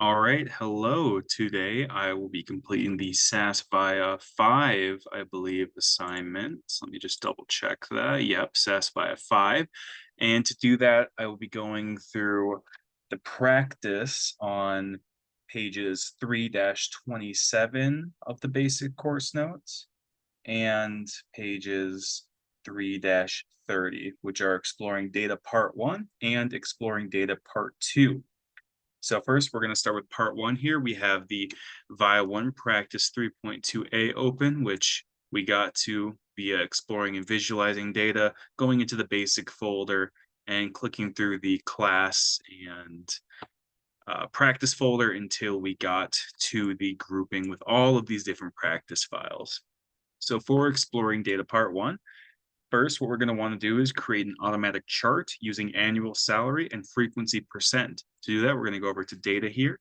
All right, hello. Today I will be completing the SAS Viya 5, I believe, assignment. Let me just double check that. Yep, SAS Viya 5. And to do that, I will be going through the practice on pages 3-27 of the basic course notes and pages 3-30, which are exploring data part 1 and exploring data part 2. So first, we're going to start with part 1 here. We have the VIA 1 Practice 3.2a open, which we got to via exploring and visualizing data, going into the basic folder, and clicking through the class and practice folder until we got to the grouping with all of these different practice files. So for exploring data part 1, first, what we're going to want to do is create an automatic chart using annual salary and frequency percent. To do that, we're going to go over to data here,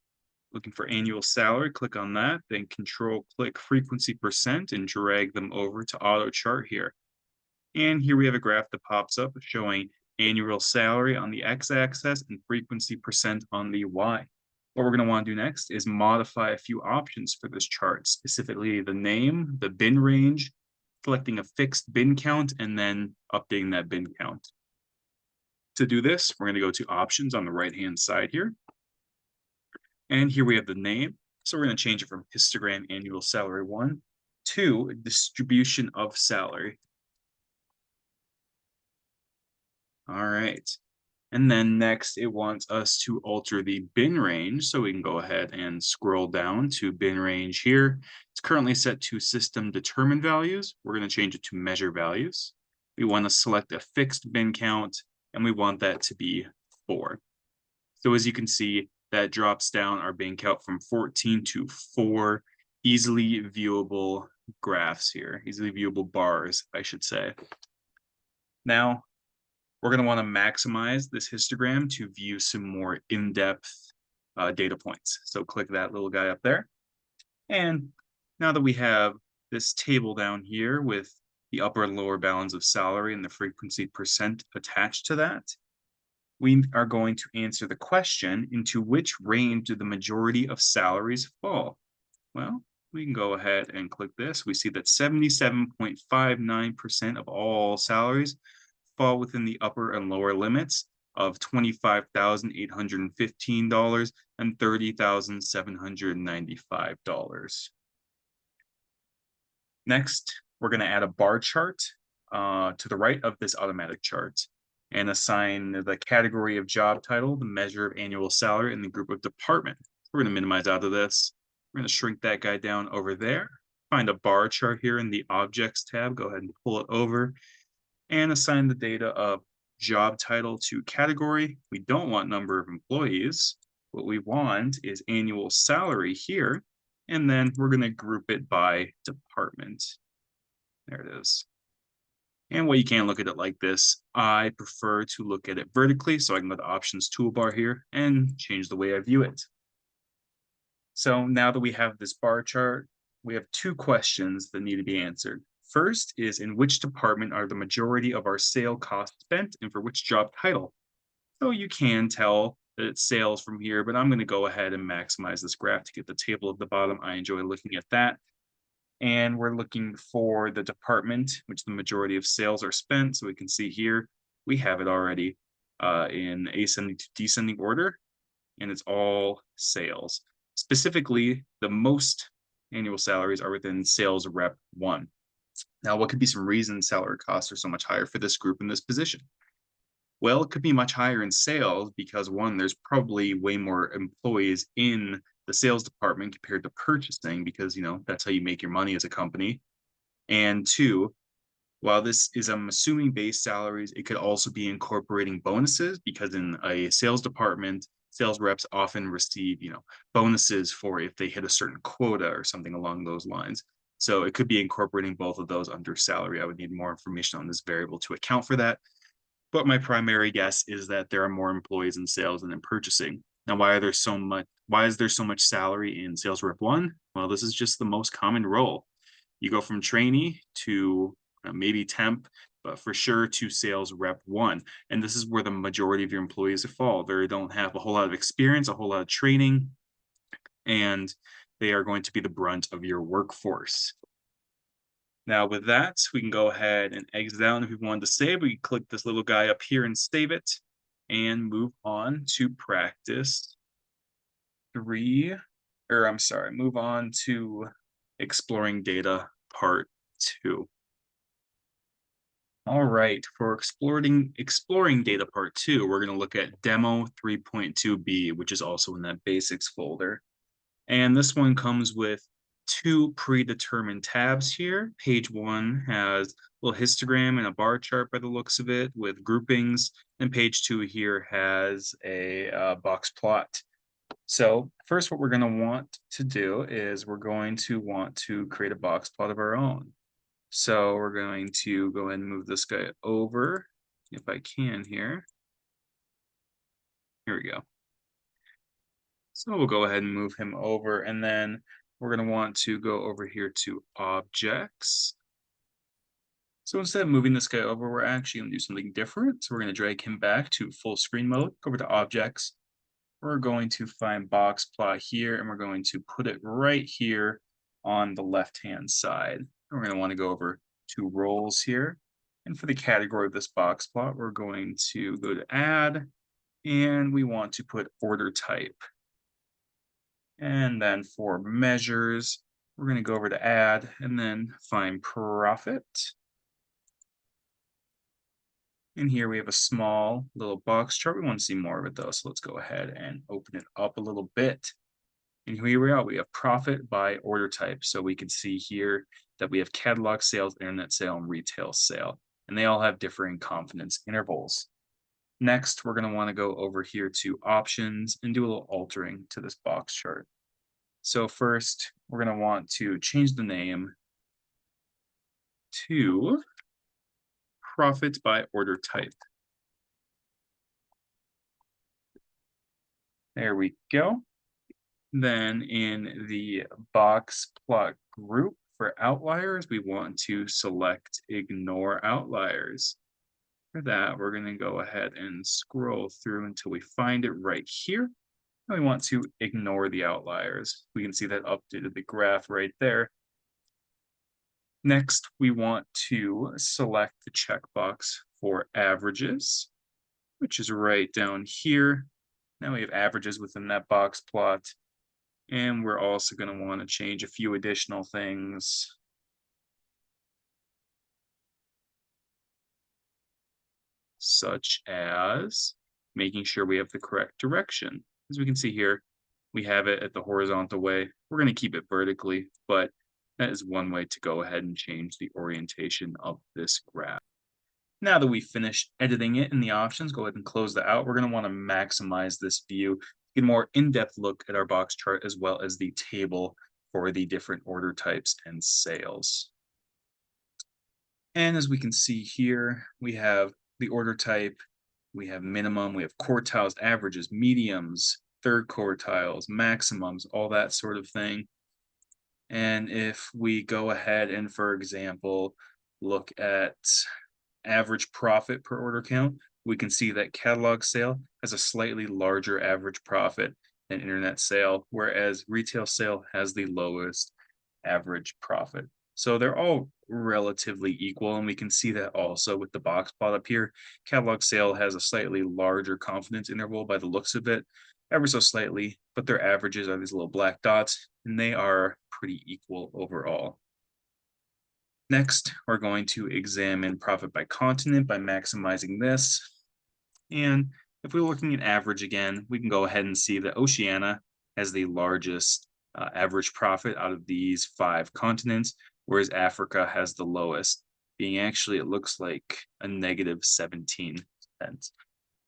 looking for annual salary, click on that, then control click frequency percent and drag them over to auto chart here. And here we have a graph that pops up showing annual salary on the x-axis and frequency percent on the y. What we're going to want to do next is modify a few options for this chart, specifically the name, the bin range, selecting a fixed bin count, and then updating that bin count. To do this, we're going to go to options on the right-hand side here. And here we have the name. So we're going to change it from histogram annual salary 1 to distribution of salary. All right. And then next, it wants us to alter the bin range. So we can go ahead and scroll down to bin range here. It's currently set to system determined values. We're going to change it to measure values. We want to select a fixed bin count, and we want that to be 4. So as you can see, that drops down our bin count from 14 to 4 easily viewable graphs here, easily viewable bars, I should say. Now, we're going to want to maximize this histogram to view some more in-depth data points. So click that little guy up there. And now that we have this table down here with the upper and lower bounds of salary and the frequency percent attached to that, we are going to answer the question, into which range do the majority of salaries fall? Well, we can go ahead and click this. We see that 77.59% of all salaries fall within the upper and lower limits of $25,815 and $30,795. Next, we're going to add a bar chart to the right of this automatic chart and assign the category of job title, the measure of annual salary, and the group of department. We're going to minimize out of this. We're going to shrink that guy down over there. Find a bar chart here in the Objects tab. Go ahead and pull it over and assign the data of job title to category. We don't want number of employees. What we want is annual salary here, and then we're going to group it by department. There it is. And while you can look at it like this, I prefer to look at it vertically, so I can go to the options toolbar here and change the way I view it. So now that we have this bar chart, we have 2 questions that need to be answered. First is, in which department are the majority of our sale costs spent and for which job title? So you can tell that it's sales from here, but I'm going to go ahead and maximize this graph to get the table at the bottom. I enjoy looking at that. And we're looking for the department, which the majority of sales are spent. So we can see here, we have it already in ascending to descending order, and it's all sales. Specifically, the most annual salaries are within sales rep 1. Now, what could be some reasons salary costs are so much higher for this group in this position? Well, it could be much higher in sales because, 1, there's probably way more employees in the sales department compared to purchasing because, that's how you make your money as a company. And 2, while this is, I'm assuming, base salaries, it could also be incorporating bonuses because in a sales department, sales reps often receive, bonuses for if they hit a certain quota or something along those lines. So it could be incorporating both of those under salary. I would need more information on this variable to account for that. But my primary guess is that there are more employees in sales than in purchasing. Now, why is there so much salary in sales rep 1? Well, this is just the most common role. You go from trainee to maybe temp, but for sure to sales rep 1. And this is where the majority of your employees fall. They don't have a whole lot of experience, a whole lot of training. and they are going to be the brunt of your workforce. Now, with that, we can go ahead and exit out. And if we wanted to save, we can click this little guy up here and save it and move on to practice three, or I'm sorry, move on to exploring data part two. All right, for exploring data part two, we're going to look at demo 3.2b, which is also in that basics folder. And this one comes with two predetermined tabs here. Page one has a little histogram and a bar chart by the looks of it with groupings. And page two here has a box plot. So first, what we're going to want to do is we're going to want to create a box plot of our own. So we're going to go ahead and move this guy over, if I can here. Here we go. So we'll go ahead and move him over, and then we're going to want to go over here to objects. So instead of moving this guy over, we're actually going to do something different. So we're going to drag him back to full screen mode, over to objects. We're going to find box plot here, and we're going to put it right here on the left-hand side. We're going to want to go over to roles here. And for the category of this box plot, we're going to go to add, and we want to put order type. And then for measures, we're going to go over to add and then find profit. And here we have a small little box chart. We want to see more of it though. So let's go ahead and open it up a little bit. And here we are, we have profit by order type. So we can see here that we have catalog sales, internet sale, and retail sale. And they all have differing confidence intervals. Next, we're going to want to go over here to options and do a little altering to this box chart. So first, we're going to want to change the name to profit by order type. There we go. Then in the box plot group for outliers, we want to select ignore outliers. For that, we're going to go ahead and scroll through until we find it right here. And we want to ignore the outliers. We can see that updated the graph right there. Next, we want to select the checkbox for averages, which is right down here. Now we have averages within that box plot. And we're also going to want to change a few additional things. Such as making sure we have the correct direction. As we can see here, we have it at the horizontal way. We're going to keep it vertically, but that is one way to go ahead and change the orientation of this graph. Now that we've finished editing it in the options, go ahead and close that out. We're going to want to maximize this view, get a more in-depth look at our box chart as well as the table for the different order types and sales. And as we can see here, we have the order type, we have minimum, we have quartiles, averages, mediums, third quartiles, maximums, all that sort of thing. And if we go ahead and, for example, look at average profit per order count, we can see that catalog sale has a slightly larger average profit than internet sale, whereas retail sale has the lowest average profit. So they're all relatively equal, and we can see that also with the box plot up here. Catalog sale has a slightly larger confidence interval by the looks of it, ever so slightly, but their averages are these little black dots, and they are pretty equal overall. Next, we're going to examine profit by continent by maximizing this. And if we're looking at average again, we can go ahead and see that Oceania has the largest average profit out of these 5 continents, whereas Africa has the lowest, being actually, it looks like a negative 17%.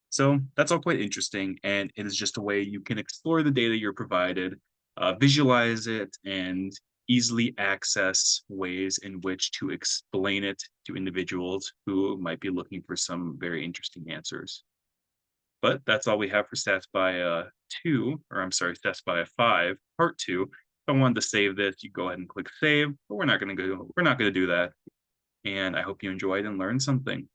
So that's all quite interesting, and it is just a way you can explore the data you're provided, visualize it, and easily access ways in which to explain it to individuals who might be looking for some very interesting answers. But that's all we have for Stats by 5, part 2. If I wanted to save this, you go ahead and click save, but we're not going to do that. And I hope you enjoyed and learned something.